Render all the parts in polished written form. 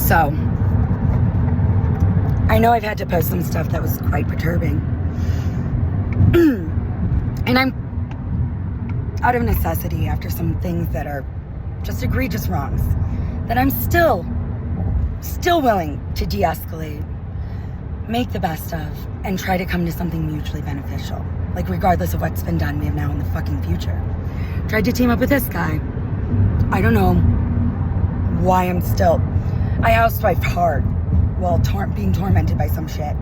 So, I know I've had to post some stuff that was quite perturbing. And I'm out of necessity after some things that are just egregious wrongs that I'm still willing to de-escalate, make the best of, and try to come to something mutually beneficial. Like, regardless of what's been done, we have now in the fucking future. Tried to team up with this guy. I don't know why I housewifed hard while being tormented by some shit.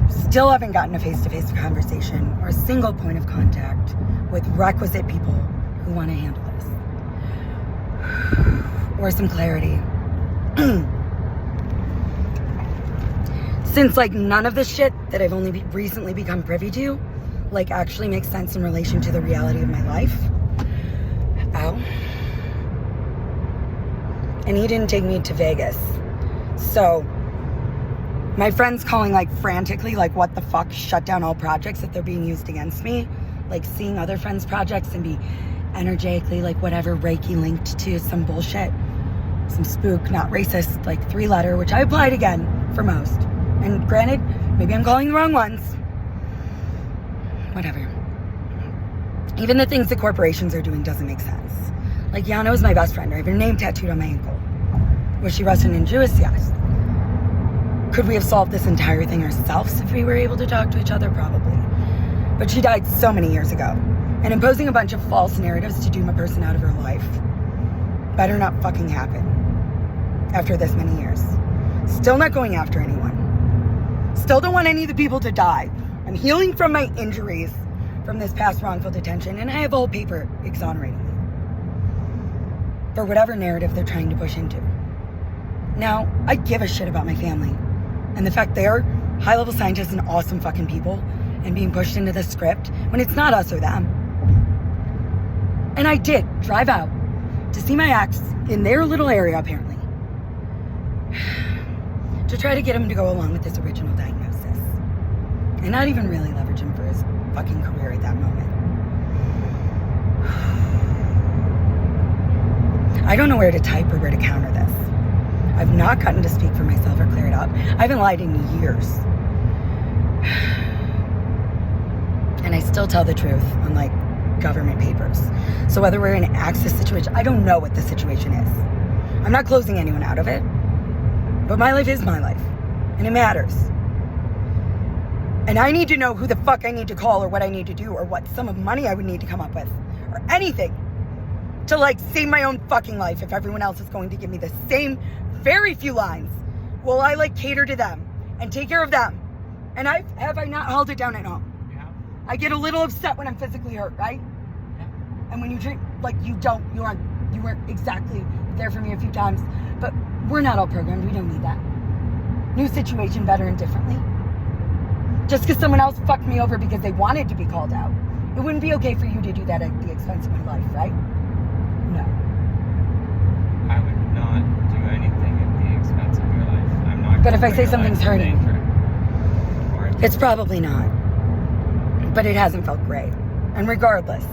Still haven't gotten a face-to-face conversation or a single point of contact with requisite people who want to handle this. Or some clarity. Since, like, none of the shit that I've only recently become privy to, like, actually makes sense in relation to the reality of my life. Ow. And he didn't take me to Vegas. So, my friends calling, like, frantically, like, what the fuck, shut down all projects if they're being used against me. Like, seeing other friends' projects and be energetically, like, whatever, Reiki linked to some bullshit. Some spook, not racist, like, 3-letter, which I applied again for most. And granted, maybe I'm calling the wrong ones. Whatever. Even the things that corporations are doing doesn't make sense. Like, Yana was my best friend. I have her name tattooed on my ankle. Was she Russian and Jewish? Yes. Could we have solved this entire thing ourselves if we were able to talk to each other? Probably. But she died so many years ago. And imposing a bunch of false narratives to doom a person out of her life better not fucking happen after this many years. Still not going after anyone. Still don't want any of the people to die. I'm healing from my injuries from this past wrongful detention, and I have a whole paper exonerating me for whatever narrative they're trying to push into. Now, I give a shit about my family and the fact they're high-level scientists and awesome fucking people and being pushed into this script when it's not us or them. And I did drive out to see my ex in their little area, apparently, to try to get him to go along with his original diagnosis. And not even really leverage him for his fucking career at that moment. I don't know where to type or where to counter this. I've not gotten to speak for myself or clear it up. I haven't lied in years. And I still tell the truth on, like, government papers. So whether we're in an access situation, I don't know what the situation is. I'm not closing anyone out of it. But my life is my life. And it matters. And I need to know who the fuck I need to call or what I need to do or what sum of money I would need to come up with. Or anything. To, like, save my own fucking life if everyone else is going to give me the same very few lines. Will I, like, cater to them and take care of them? And have I not held it down at home? Yeah. I get a little upset when I'm physically hurt, right? Yeah. And when you drink, like, you weren't exactly there for me a few times. But we're not all programmed. We don't need that. New situation, better and differently. Just because someone else fucked me over because they wanted to be called out. It wouldn't be okay for you to do that at the expense of my life, right? No. I would not do anything at the expense of your life. I'm not. But if I say something's hurting, it's probably not. But it hasn't felt great. And regardless,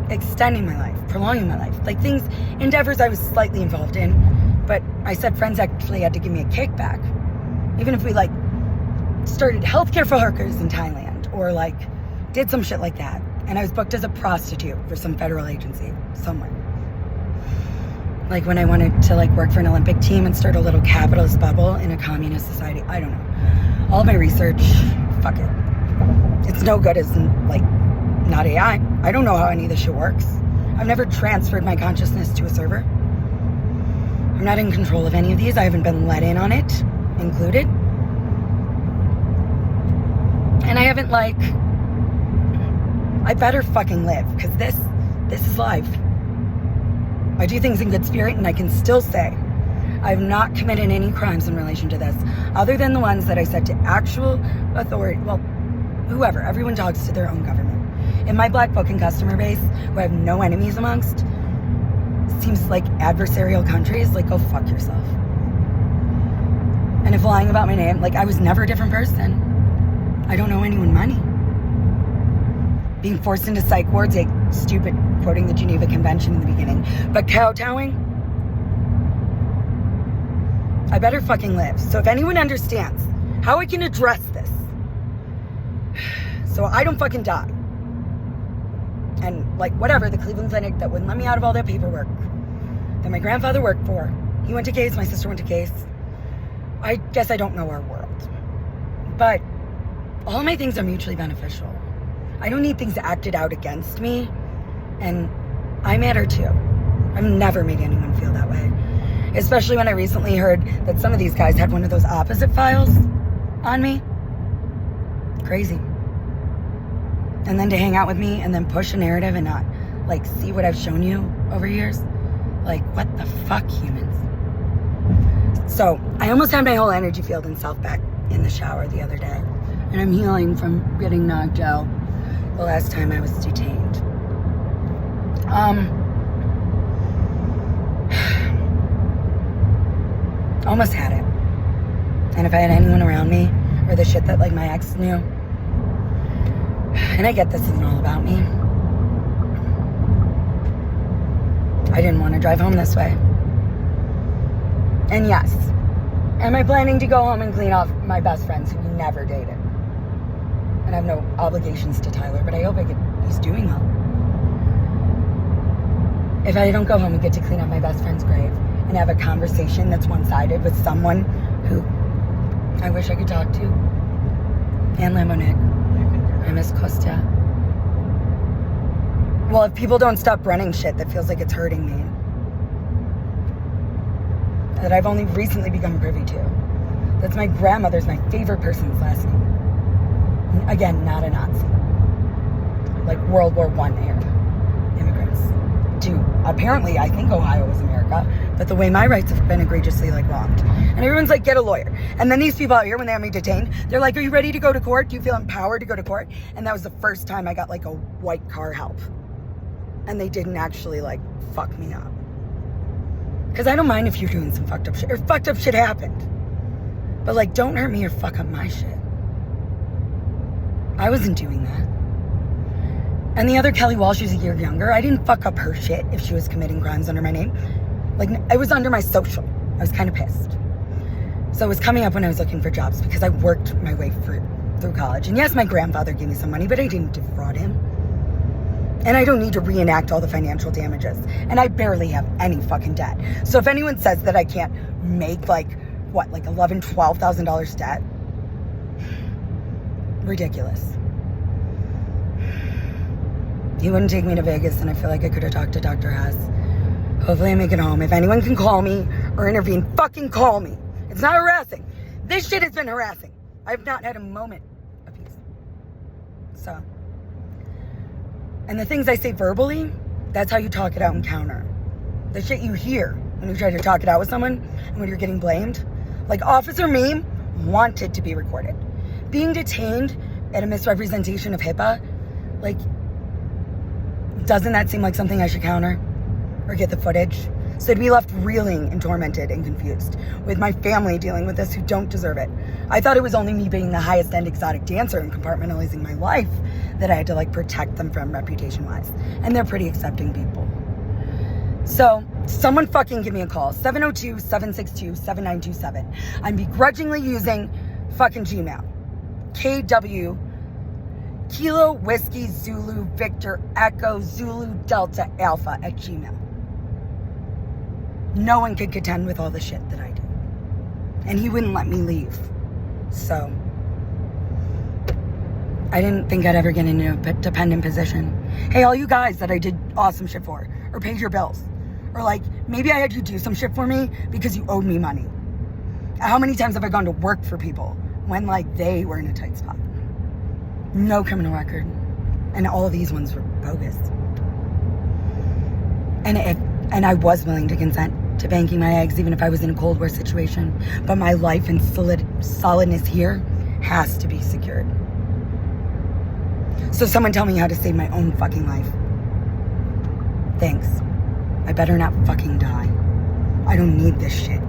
extending my life, prolonging my life, like things, endeavors I was slightly involved in, but I said friends actually had to give me a kickback. Even if we, like, started healthcare for workers in Thailand or, like, did some shit like that. And I was booked as a prostitute for some federal agency somewhere. Like when I wanted to, like, work for an Olympic team and start a little capitalist bubble in a communist society. I don't know. All my research, fuck it. It's no good as, like, not AI. I don't know how any of this shit works. I've never transferred my consciousness to a server. I'm not in control of any of these. I haven't been let in on it, included. And I haven't, like, I better fucking live, because this is life. I do things in good spirit, and I can still say I've not committed any crimes in relation to this, other than the ones that I said to actual authority, well, whoever, everyone talks to their own government. In my black book and customer base, who I have no enemies amongst, seems like adversarial countries, like, go fuck yourself. And if lying about my name, like, I was never a different person. I don't owe anyone money. Being forced into psych wards, stupid, quoting the Geneva Convention in the beginning, but kowtowing, I better fucking live. So if anyone understands how I can address this, so I don't fucking die. And like whatever, the Cleveland Clinic that wouldn't let me out of all that paperwork that my grandfather worked for. He went to Case, my sister went to Case. I guess I don't know our world. But all my things are mutually beneficial. I don't need things acted out against me. And I matter too. I've never made anyone feel that way. Especially when I recently heard that some of these guys had one of those opposite files on me. Crazy. And then to hang out with me and then push a narrative and not, like, see what I've shown you over years. Like, what the fuck, humans? So, I almost had my whole energy field and self back in the shower the other day. And I'm healing from getting knocked out the last time I was detained. Almost had it. And if I had anyone around me, or the shit that, like, my ex knew, and I get this isn't all about me, I didn't want to drive home this way. And yes, am I planning to go home and clean off my best friends who we never dated? And I have no obligations to Tyler, but I hope he's doing well. If I don't go home and get to clean up my best friend's grave and have a conversation that's one-sided with someone who I wish I could talk to, and Lemonik, I miss Kostya. Well, if people don't stop running shit that feels like it's hurting me, that I've only recently become privy to, that's my grandmother's, my favorite person's last name. Again, not a Nazi. Like World War I era immigrants. To apparently, I think Ohio was America, but the way my rights have been egregiously like wronged. And everyone's like, get a lawyer. And then these people out here, when they have me detained, they're like, are you ready to go to court? Do you feel empowered to go to court? And that was the first time I got like a white car help. And they didn't actually like fuck me up. Because I don't mind if you're doing some fucked up shit, or fucked up shit happened. But like, don't hurt me or fuck up my shit. I wasn't doing that. And the other Kelly Walsh, who's a year younger, I didn't fuck up her shit if she was committing crimes under my name. Like, it was under my social. I was kind of pissed. So it was coming up when I was looking for jobs because I worked my way through college. And yes, my grandfather gave me some money, but I didn't defraud him. And I don't need to reenact all the financial damages. And I barely have any fucking debt. So if anyone says that I can't make like $11,000, $12,000 debt, ridiculous. He wouldn't take me to Vegas, and I feel like I could have talked to Dr. Haas. Hopefully I make it home. If anyone can call me or intervene, fucking call me. It's not harassing. This shit has been harassing. I've not had a moment of peace. So. And the things I say verbally, that's how you talk it out in counter. The shit you hear when you try to talk it out with someone and when you're getting blamed. Like Officer Meme wanted to be recorded. Being detained at a misrepresentation of HIPAA, like, doesn't that seem like something I should counter? Or get the footage? So to be left reeling and tormented and confused, with my family dealing with this who don't deserve it. I thought it was only me being the highest end exotic dancer and compartmentalizing my life that I had to like protect them from reputation-wise. And they're pretty accepting people. So, someone fucking give me a call. 702-762-7927. I'm begrudgingly using fucking Gmail. KW Kilo Whiskey Zulu Victor Echo Zulu Delta Alpha at Gmail. No one could contend with all the shit that I do. And he wouldn't let me leave. So, I didn't think I'd ever get into a dependent position. Hey, all you guys that I did awesome shit for, or paid your bills, or like, maybe I had you do some shit for me because you owed me money. How many times have I gone to work for people when like they were in a tight spot? No criminal record. And all of these ones were bogus. And I was willing to consent to banking my eggs even if I was in a Cold War situation. But my life and solidness here has to be secured. So someone tell me how to save my own fucking life. Thanks. I better not fucking die. I don't need this shit.